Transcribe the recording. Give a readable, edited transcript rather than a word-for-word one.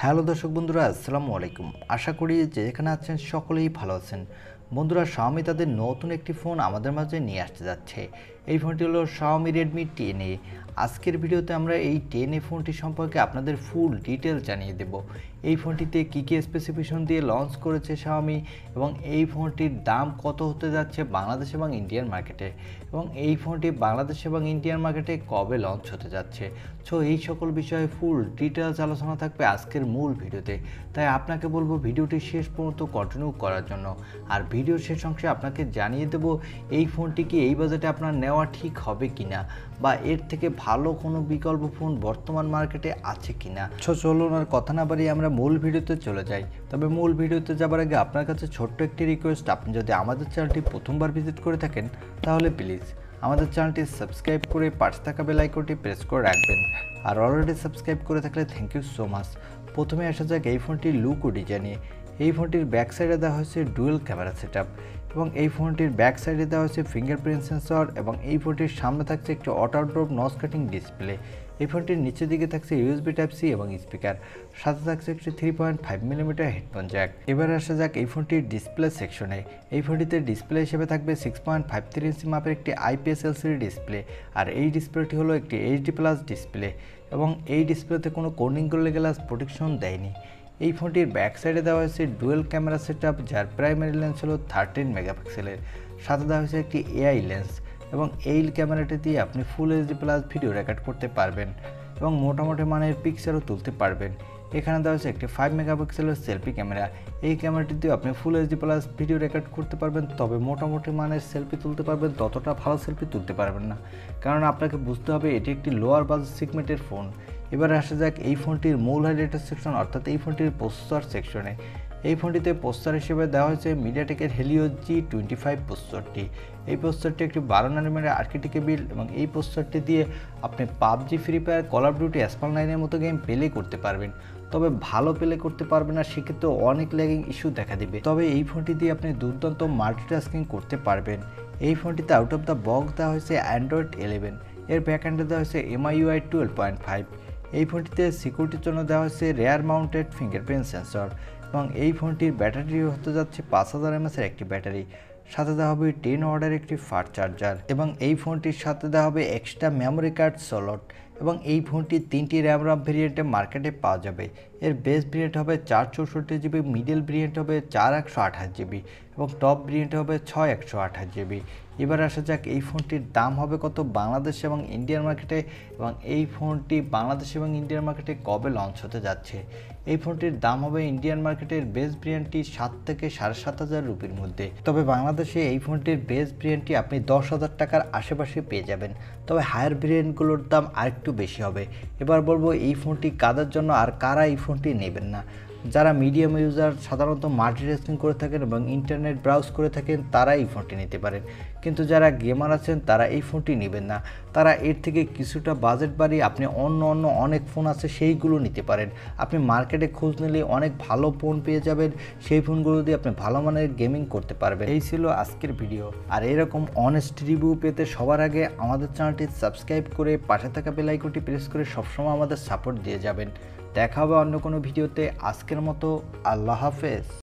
Hello দর্শক বন্ধুরা, আসসালামু আলাইকুম। আশা করি যে যেখানে আছেন সকলেই ভালো আছেন। বন্ধুরা, Xiaomi তাদের নতুন একটি ফোন আমাদের মাঝে নিয়ে আসতে যাচ্ছে। এই ফোনটি হলো Xiaomi Redmi 10A। আজকের ভিডিওতে আমরা এই 10A ফোনটি সম্পর্কে আপনাদের ফুল ডিটেল জানিয়ে দেব। এই ফোনটিতে কী কী স্পেসিফিকেশন দিয়ে লঞ্চ করেছে Xiaomi এবং এই ফোনটির দাম কত হতে যাচ্ছে বাংলাদেশ এবং ইন্ডিয়ান মার্কেটে, এবং এই ফোনটি বাংলাদেশ এবং ইন্ডিয়ান মার্কেটে কবে লঞ্চ হতে যাচ্ছে। সো এই সকল বিষয়ে ফুল ডিটেলস আলোচনা থাকবে আজকের মূল ভিডিওতে। তাই আপনাকে বলবো ভিডিওটি শেষ পর্যন্ত কন্টিনিউ করার জন্য। আর ভিডিওর শেষ অংশে আপনাকে জানিয়ে দেব এই ফোনটি কি এই বাজেটে আপনার নেওয়া ঠিক হবে কিনা, বা এর থেকে ভালো কোনো বিকল্প ফোন বর্তমান মার্কেটে আছে কিনা। চলুন আর কথা না বাড়িয়ে আমরা মূল ভিডিওতে চলে যাই। তবে মূল ভিডিওতে যাবার আগে আপনার কাছে ছোট্ট একটি রিকোয়েস্ট, আপনি যদি আমাদের চ্যানেলটি প্রথমবার ভিজিট করে থাকেন তাহলে প্লিজ আমাদের চ্যানেলটি সাবস্ক্রাইব করে পাশে থাকা বেল আইকনটি প্রেস করে রাখবেন। আর অলরেডি সাবস্ক্রাইব করে থাকলে থ্যাংক ইউ সো মাচ। প্রথমে আসা যাক এই ফোনটির লুক ও ডিজাইনে। এই ফোনটির ব্যাক সাইডে দেওয়া হয়েছে ডুয়েল ক্যামেরা সেটআপ, এবং এই ফোনটির ব্যাক সাইডে দেওয়া হয়েছে ফিঙ্গারপ্রিন্ট সেন্সর, এবং এই ফোনটির সামনে থাকছে একটি auto drop notch cutting display. এই ফোনটির নিচের দিকে থাকছে USB Type-C এবং স্পিকার, সাথে থাকছে একটি 3.5mm হেডফোন জ্যাক। এবার আসা যাক এই ফোনটির ডিসপ্লে সেকশনে। এই ফোনটিতে ডিসপ্লে হিসেবে থাকবে 6.53 ইঞ্চি মাপের একটি IPS LCD ডিসপ্লে, আর এই ডিসপ্লেটি হলো একটি HD+ ডিসপ্লে, এবং এই ডিসপ্লেতে কোনো কোর্নিং করলে গ্লাস প্রোটেকশন দেয়নি। এই ফোনটির ব্যাক সাইডে দেওয়া হয়েছে ডুয়েল ক্যামেরা সেটআপ, যার প্রাইমারি লেন্স হলো 13 মেগাপিক্সেলের, সাথে দেওয়া হয়েছে একটি AI লেন্স, এবং এই ক্যামেরাটি দিয়ে আপনি ফুল HD+ ভিডিও রেকর্ড করতে পারবেন এবং মোটামুটি মানের পিকচারও তুলতে পারবেন। এখানে দেওয়া হয়েছে একটি 5 মেগাপিক্সেলের সেলফি ক্যামেরা। এই ক্যামেরাটি দিয়ে আপনি ফুল HD+ ভিডিও রেকর্ড করতে পারবেন, তবে মোটামুটি মানের সেলফি তুলতে পারবেন, ততটা ভালো সেলফি তুলতে পারবেন না, কারণ আপনাকে বুঝতে হবে এটি একটি লোয়ার বাজেট সেগমেন্টের ফোন। এবার আসা যাক এই ফোনটির মূল হাইলাইটের সেকশন, অর্থাৎ এই ফোনটির প্রসেসর সেকশনে। এই ফোনটিতে প্রসেসর হিসেবে দেওয়া হয়েছে মিডিয়াটেকের হেলিও G25 প্রসেসরটি। এই প্রসেসরটি একটি 12 ন্যানোমিটার আর্কিটেক্টে বিল্ড, এবং এই প্রসেসরটি দিয়ে আপনি PUBG, free fire, call of duty, asphalt 9-এর মতো গেম প্লে করতে পারবেন, তবে ভালো প্লে করতে পারবেন না, সেক্ষেত্রে অনেক ল্যাগিং ইস্যু দেখা দিবে। তবে এই ফোনটি দিয়ে আপনি দুর্দান্ত মাল্টিটাস্কিং করতে পারবেন। এই ফোনটিতে আউট অফ দ্য বক্স দেওয়া হয়েছে Android 11, এর ব্যাকএন্ডে দেওয়া হয়েছে MIUI 12.5। এই ফোনটিতে সিকিউরিটির জন্য দেওয়া হয়েছে রেয়ার মাউন্টেড ফিঙ্গারপ্রিন্ট সেন্সর, এবং এই ফোনটির ব্যাটারি হতে যাচ্ছে 5000 mAh এর একটি ব্যাটারি, সাথে দেওয়া হবে 10 ওয়াটের একটি ফাস্ট চার্জার, এবং এই ফোনটির সাথে দেওয়া হবে এক্সট্রা মেমোরি কার্ড স্লট। এবং এই ফোনটি 3টি র্যাম ভেরিয়েন্টে মার্কেটে পাওয়া যাবে। এর বেস ভেরিয়েন্ট হবে 464GB, মিডল ভেরিয়েন্ট হবে 4128GB, এবং টপ ভেরিয়েন্ট হবে 6128GB। এবার আসা যাক এই ফোনটির দাম হবে কত বাংলাদেশ এবং ইন্ডিয়ান মার্কেটে, এবং এই ফোনটি বাংলাদেশ এবং ইন্ডিয়ান মার্কেটে কবে লঞ্চ হতে যাচ্ছে। এই ফোনটির দাম হবে ইন্ডিয়ান মার্কেটের বেস ভেরিয়েন্টটি 7 থেকে 7,500 রুপির মধ্যে, তবে বাংলাদেশে এই ফোনটির বেস ভেরিয়েন্টটি আপনি 10,000 টাকার আশেপাশে পেয়ে যাবেন, তবে হায়ার ভেরিয়েন্টগুলোর দাম আরেকটু বেশি হবে। এবার বলবো এই ফোনটি কাদের জন্য আর কারা এই ফোনটি নেবেন না। যারা মিডিয়াম ইউজার, সাধারণত মাল্টিটাস্কিং করে থাকেন এবং ইন্টারনেট ব্রাউজ করে থাকেন, তারা এই ফোনটি নিতে পারেন, কিন্তু যারা গেমার আছেন তারা এই ফোনটি নেবেন না। তারা এর থেকে কিছুটা বাজেট বাড়িয়ে আপনি অন্য অনেক ফোন আছে সেইগুলো নিতে পারেন। আপনি মার্কেটে খোঁজ নিলে অনেক ভালো ফোন পেয়ে যাবেন, সেই ফোনগুলো দিয়ে আপনি ভালো মানের গেমিং করতে পারবেন। এই ছিল আজকের ভিডিও। আর এরকম অনেস্ট রিভিউ পেতে সবার আগে আমাদের চ্যানেলটি সাবস্ক্রাইব করে পাশে থাকা বেল আইকনটি প্রেস করে সবসময় আমাদের সাপোর্ট দিয়ে যাবেন। দেখা হবে অন্য কোনো ভিডিওতে। আজকের মতো আল্লাহ হাফেজ।